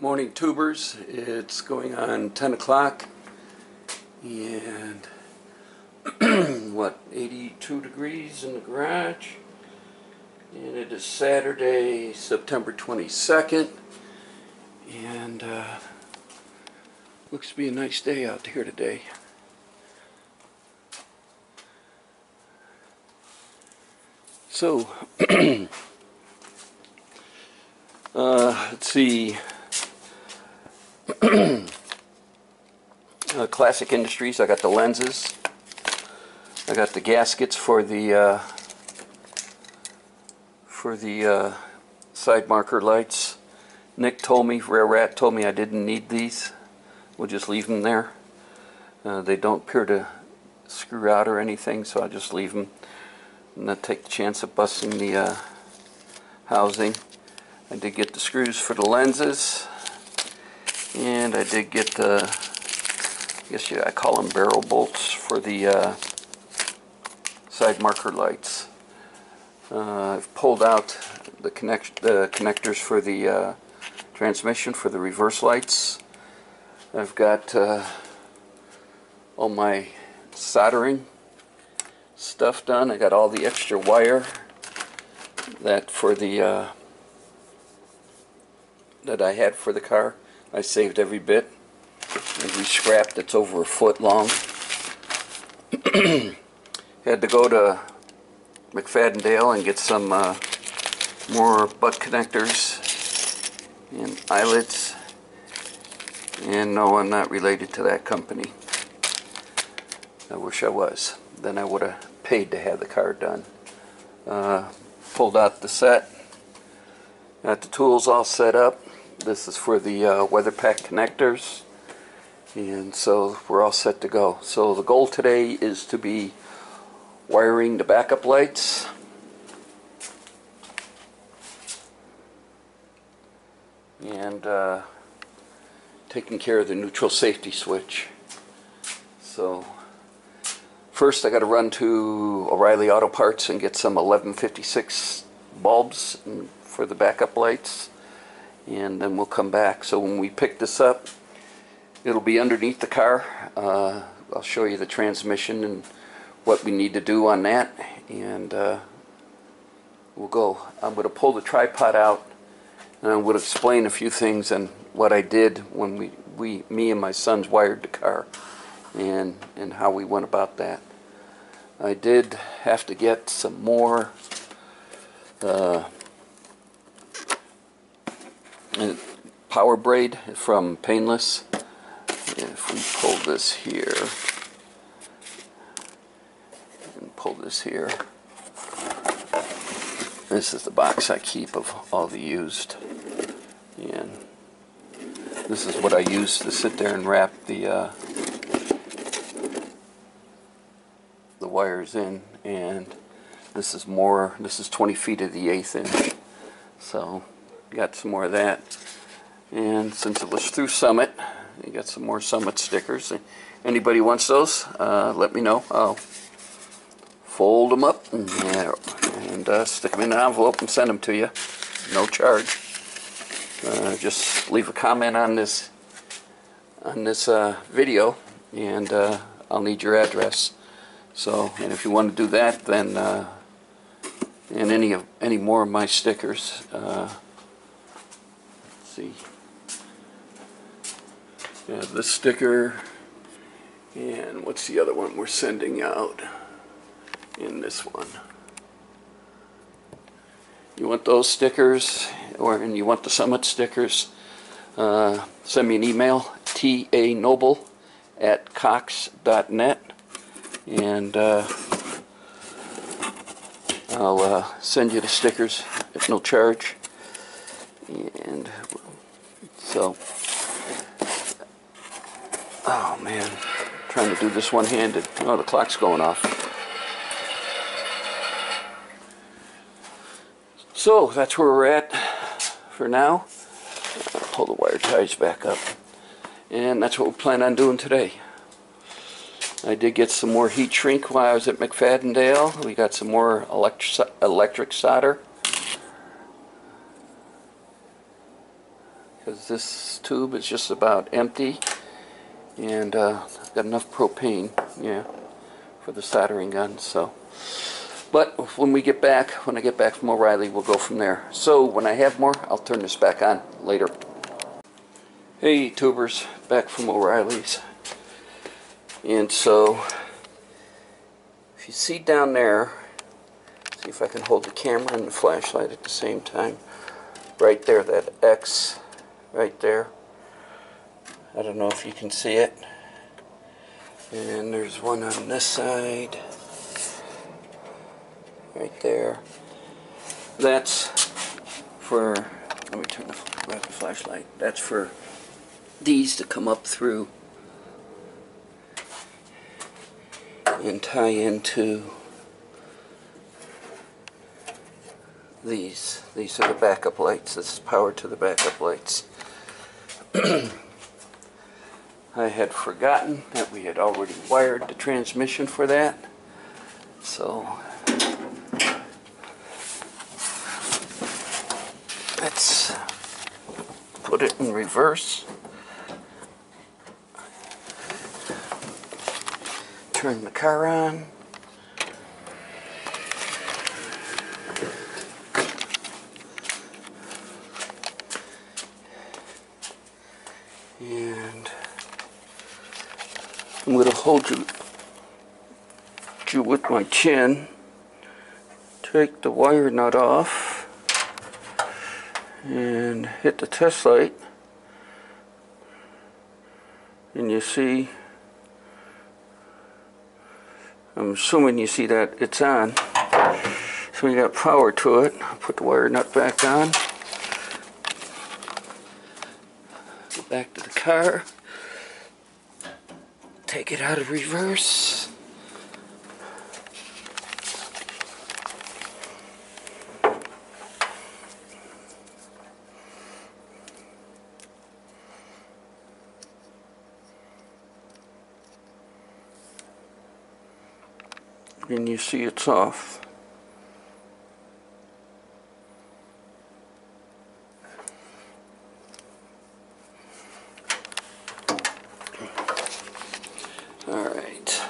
Morning tubers. It's going on 10 o'clock and what, 82 degrees in the garage, and it is Saturday, September 22nd, and looks to be a nice day out here today. So let's see. Classic Industries, I got the lenses, I got the gaskets for the side marker lights. Nick told me, Rare Rat told me I didn't need these. We'll just leave them there. They don't appear to screw out or anything, so I'll just leave them and not take the chance of busting the housing. I did get the screws for the lenses, and I did get the, I guess I call them barrel bolts for the side marker lights. I've pulled out the connectors for the transmission for the reverse lights. I've got all my soldering stuff done. I got all the extra wire that for the that I had for the car. I saved every bit. Every scrap that's over a foot long. Had to go to McFadden and get some more butt connectors and eyelets. And no, I'm not related to that company. I wish I was. Then I would have paid to have the car done. Pulled out the set. Got the tools all set up. This is for the weather pack connectors. And so we're all set to go. So the goal today is to be wiring the backup lights, and taking care of the neutral safety switch. So first I got to run to O'Reilly Auto Parts and get some 1156 bulbs for the backup lights, and then we'll come back. So when we pick this up, it'll be underneath the car. I'll show you the transmission and what we need to do on that, and we'll go. I'm going to pull the tripod out, and I'm going to explain a few things and what I did when me and my sons wired the car, and how we went about that. I did have to get some more power braid from Painless. If we pull this here and pull this here, this is the box I keep of all the used, and this is what I use to sit there and wrap the wires in. And this is more. This is 20 feet of the 1/8 inch, so got some more of that. And since it was through Summit, you got some more Summit stickers. Anybody wants those, let me know. I'll fold them up and stick them in an envelope and send them to you. No charge. Just leave a comment on this video, and I'll need your address. So, and if you want to do that, then and any more of my stickers. Let's see. Yeah, this sticker, and what's the other one we're sending out in this one? You want those stickers, and you want the Summit stickers, send me an email, tanoble@cox.net, and I'll send you the stickers at no charge. And so, oh man, I'm trying to do this one-handed. Oh, the clock's going off. So that's where we're at for now. I'll pull the wire ties back up, and that's what we plan on doing today. I did get some more heat shrink while I was at McFadden. We got some more electric solder. because this tube is just about empty, and I've got enough propane, yeah, for the soldering gun. So, but when I get back from O'Reilly, we'll go from there. So when I have more, I'll turn this back on later. Hey tubers, back from O'Reilly's. And so if you see down there, see if I can hold the camera and the flashlight at the same time. Right there, that X right there. I don't know if you can see it. And there's one on this side. Right there. That's for, let me grab the flashlight. That's for these to come up through and tie into these. These are the backup lights. This is power to the backup lights. I had forgotten that we had already wired the transmission for that. So let's put it in reverse. Turn the car on. And I'm going to hold you with my chin. Take the wire nut off and hit the test light. And you see, I'm assuming you see that it's on. So we got power to it. I'll put the wire nut back on. Go back to the car. Take it out of reverse. And you see it's off. Alright,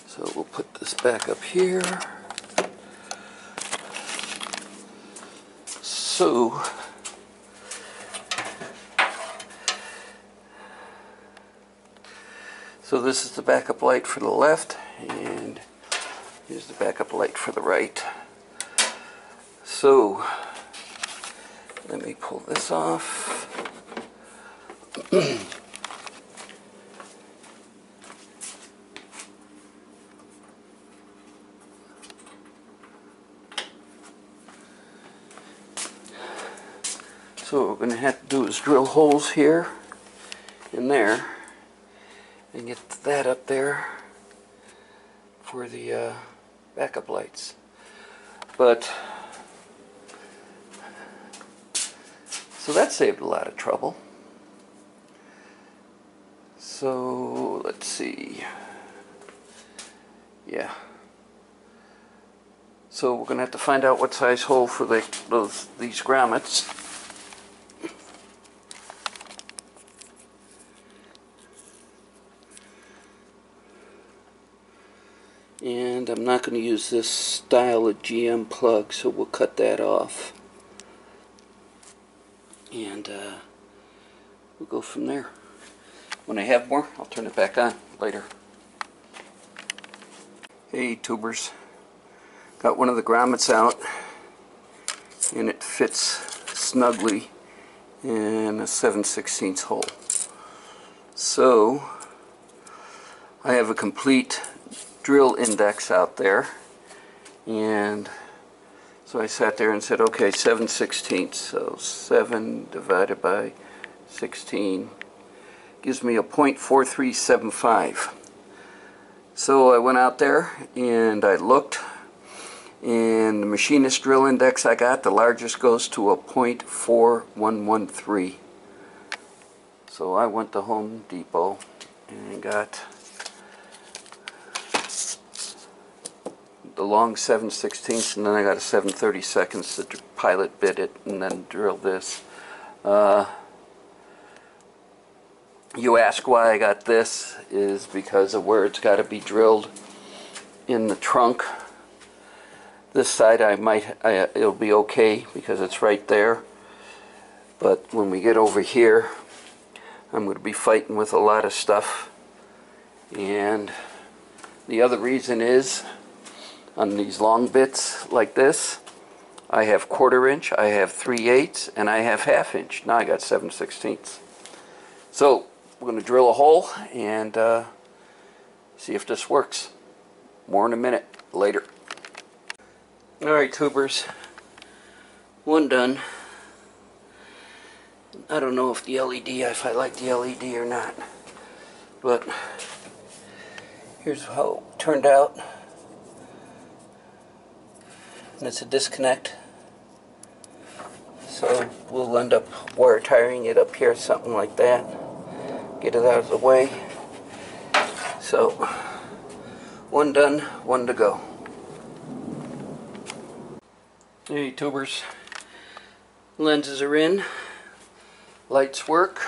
so we'll put this back up here. So this is the backup light for the left, and here's the backup light for the right. So let me pull this off. So what we're going to have to do is drill holes here and there and get that up there for the backup lights. But so that saved a lot of trouble. So let's see. Yeah. So we're going to have to find out what size hole for these grommets. And I'm not going to use this style of GM plug, so we'll cut that off. And we'll go from there. When I have more, I'll turn it back on later. Hey tubers, got one of the grommets out, and it fits snugly in a 7/16 hole. So I have a complete drill index out there, and so I sat there and said, okay, 7/16, so 7 divided by 16 gives me a 0.4375. So I went out there and I looked, and the machinist drill index I got, the largest goes to a 0.4113. So I went to Home Depot and got the long 7/16, and then I got a 7/32 to pilot bit it and then drill this. You ask why I got this is because of where it's got to be drilled in the trunk. This side it'll be okay because it's right there, but when we get over here I'm going to be fighting with a lot of stuff. And the other reason is on these long bits like this, I have 1/4 inch, I have 3/8, and I have 1/2 inch. Now I got 7/16. So we're going to drill a hole and see if this works. More in a minute. Later. Alright, tubers. One done. I don't know if if I like the LED or not. But here's how it turned out. And it's a disconnect. So we'll end up wire tiring it up here, something like that. Get it out of the way. So, one done, one to go. Hey tubers, lenses are in, lights work.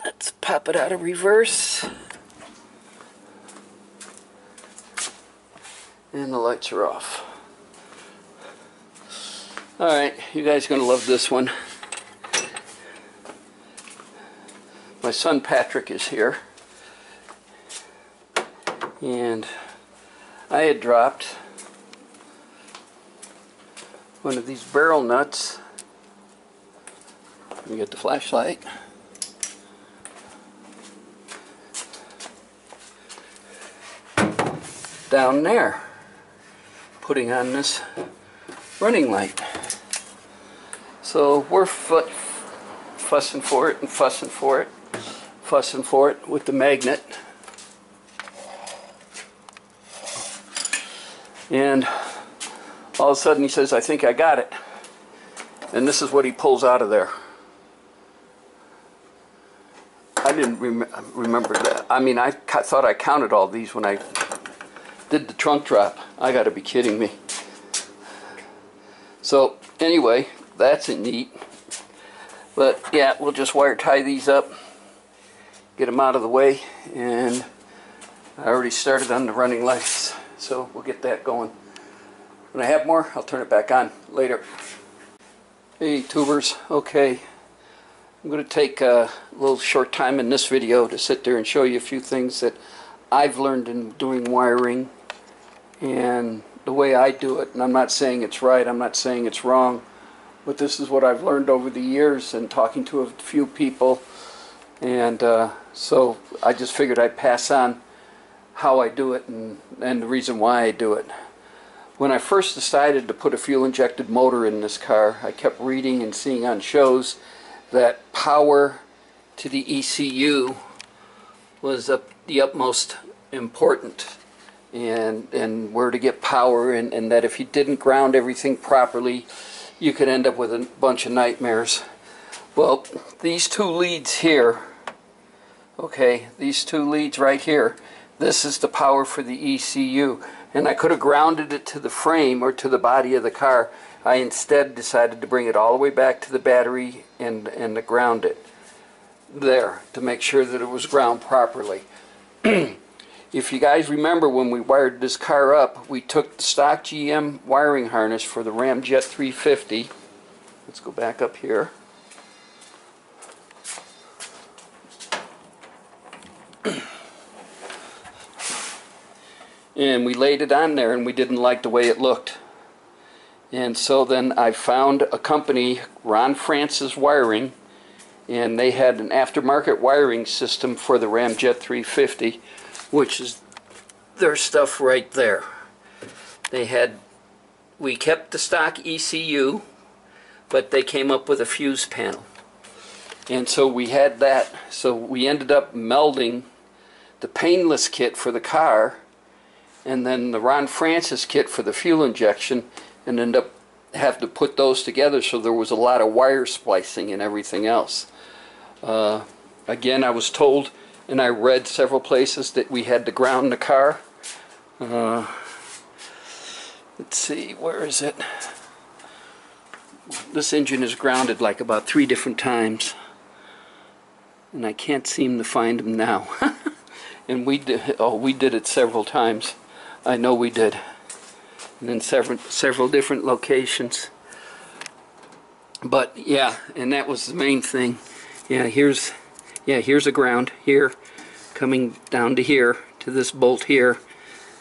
Let's pop it out of reverse. And the lights are off. Alright, you guys are going to love this one. My son Patrick is here. And I had dropped one of these barrel nuts. Let me get the flashlight. Down there, putting on this running light. So we're fussing for it and fussing for it with the magnet. And all of a sudden he says, I think I got it. And this is what he pulls out of there. I didn't remember that. I mean, I thought I counted all these when I did the trunk drop. I gotta be kidding me. So anyway, that's neat. But yeah, we'll just wire tie these up, get them out of the way, and I already started on the running lights, so we'll get that going. When I have more, I'll turn it back on later. Hey tubers, okay, I'm going to take a little short time in this video to sit there and show you a few things that I've learned in doing wiring and the way I do it. And I'm not saying it's right, I'm not saying it's wrong, but this is what I've learned over the years and talking to a few people. And so I just figured I'd pass on how I do it and the reason why I do it. When I first decided to put a fuel-injected motor in this car, I kept reading and seeing on shows that power to the ECU was the utmost important, and where to get power, and that if you didn't ground everything properly, you could end up with a bunch of nightmares. Well, these two leads here, okay, these two leads right here, this is the power for the ECU. And I could have grounded it to the frame or to the body of the car. I instead decided to bring it all the way back to the battery and to ground it there to make sure that it was ground properly. If you guys remember, when we wired this car up, we took the stock GM wiring harness for the Ramjet 350. Let's go back up here. And we laid it on there, and we didn't like the way it looked. And so then I found a company, Ron Francis Wiring, and they had an aftermarket wiring system for the Ramjet 350, which is their stuff right there. We kept the stock ECU, but they came up with a fuse panel. And so we had that, so we ended up melding the painless kit for the car and then the Ron Francis kit for the fuel injection, and end up having to put those together, so there was a lot of wire splicing and everything else. Again, I was told, and I read several places, that we had to ground the car. Let's see, where is it? This engine is grounded like about 3 different times, and I can't seem to find them now. And we did it several times. I know we did, and in several different locations. But yeah, and that was the main thing. Yeah, here's a ground here, coming down to here, to this bolt here,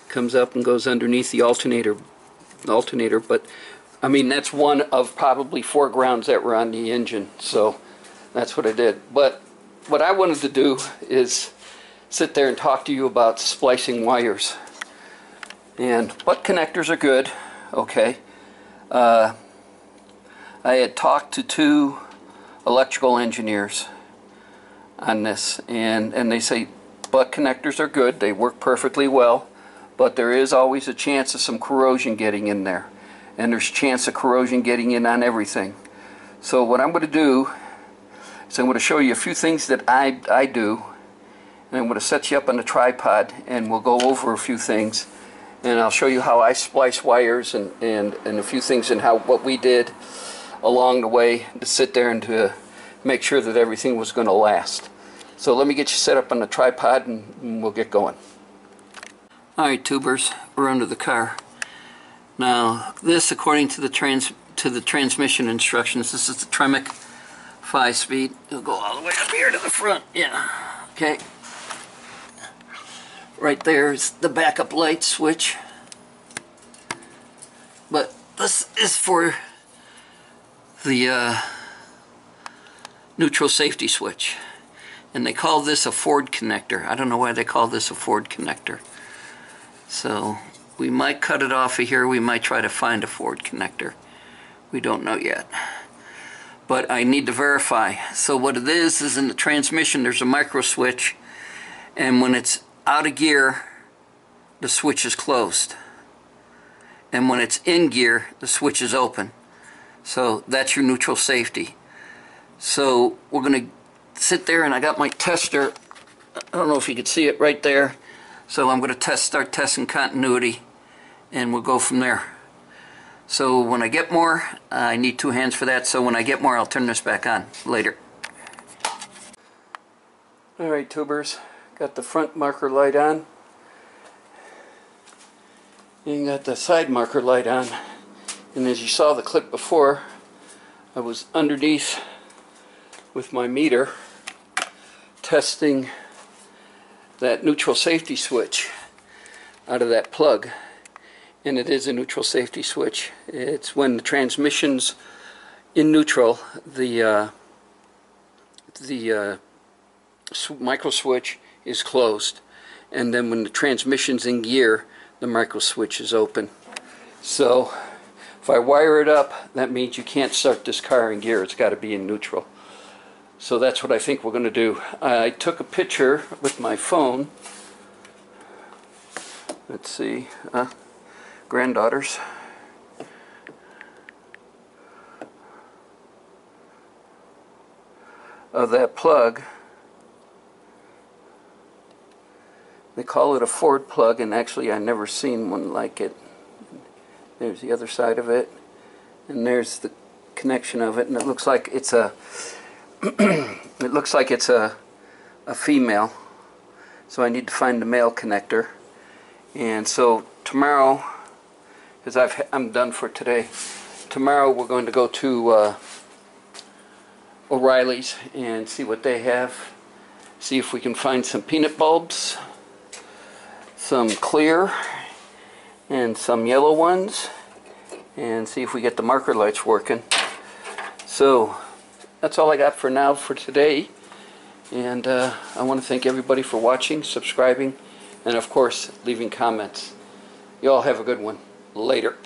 comes up and goes underneath the alternator. But I mean, that's one of probably 4 grounds that were on the engine, so that's what I did. But what I wanted to do is sit there and talk to you about splicing wires. And butt connectors are good, okay. I had talked to 2 electrical engineers on this, and they say butt connectors are good, they work perfectly well, but there is always a chance of some corrosion getting in there, and there's a chance of corrosion getting in on everything. So what I'm going to do is I'm going to show you a few things that I do, and I'm going to set you up on a tripod, and we'll go over a few things, and I'll show you how I splice wires and a few things, and what we did along the way to sit there and to make sure that everything was going to last. So let me get you set up on the tripod, and we'll get going. Alright, tubers, we're under the car. Now this, according to the transmission instructions, this is the Tremec 5-speed. It'll go all the way up here to the front. Yeah. Okay. Right there is the backup light switch. But this is for the neutral safety switch. And they call this a Ford connector. I don't know why they call this a Ford connector. So we might cut it off of here. We might try to find a Ford connector. We don't know yet. But I need to verify. So what it is in the transmission there's a micro switch, and when it's out of gear the switch is closed, and when it's in gear the switch is open. So that's your neutral safety. So we're going to sit there, and I got my tester. I don't know if you can see it right there. So I'm going to start testing continuity, and we'll go from there. So when I get more, I need 2 hands for that, so when I get more I'll turn this back on later. Alright, tubers, got the front marker light on, and got the side marker light on, and as you saw the clip before, I was underneath with my meter testing that neutral safety switch out of that plug. And it is a neutral safety switch. It's when the transmission's in neutral, the micro switch is closed, and then when the transmission's in gear, the micro switch is open. So if I wire it up, that means you can't start this car in gear. It's got to be in neutral. So that's what I think we're going to do. I took a picture with my phone. Let's see, granddaughters. Of that plug. They call it a Ford plug, and actually I've never seen one like it. There's the other side of it, and there's the connection of it, and it looks like it's a it looks like it's a female, so I need to find the male connector. And so tomorrow, because I'm done for today, tomorrow we're going to go to O'Reilly's and see what they have, see if we can find some peanut bulbs, some clear and some yellow ones, and see if we get the marker lights working. So that's all I got for now for today, and I want to thank everybody for watching, subscribing, and of course leaving comments. You all have a good one. Later.